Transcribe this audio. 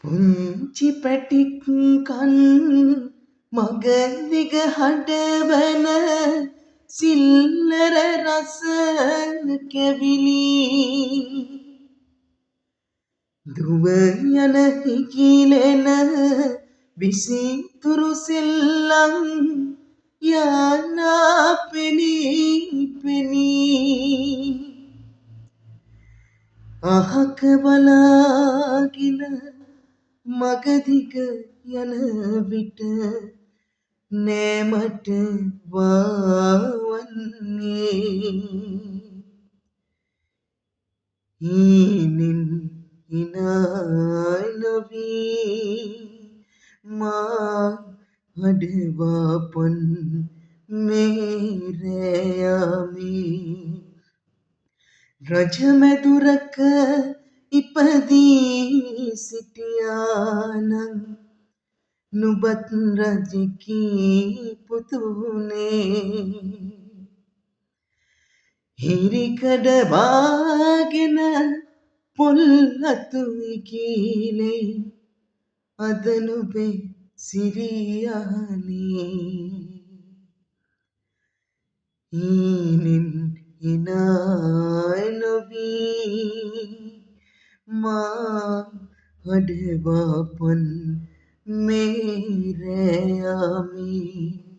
පුංචි පැටික්කන් මගදිග හඩවන සිල්ලර රස කැවිලි දුව යන හිකිලෙන විසිතුරු සෙල්ලම් යානා පෙනී පෙනී අහක බලාගෙන මගදිග යන විට නෑමට වාවන්නේ හීනෙන් හිනා නොවී මා හඩවාපන් මේ රෑයාමේ රජමැදුරක ඉපදී සිටියානම් නුබත් රජෙකි පුතුනේ හිරිකඩ වාගෙන පොල් අතු ඉකිලේ අද නුබේ සිරියානේ හීනෙන් හිනා නොවී මා හඩවාපන් මේ රෑයාමේ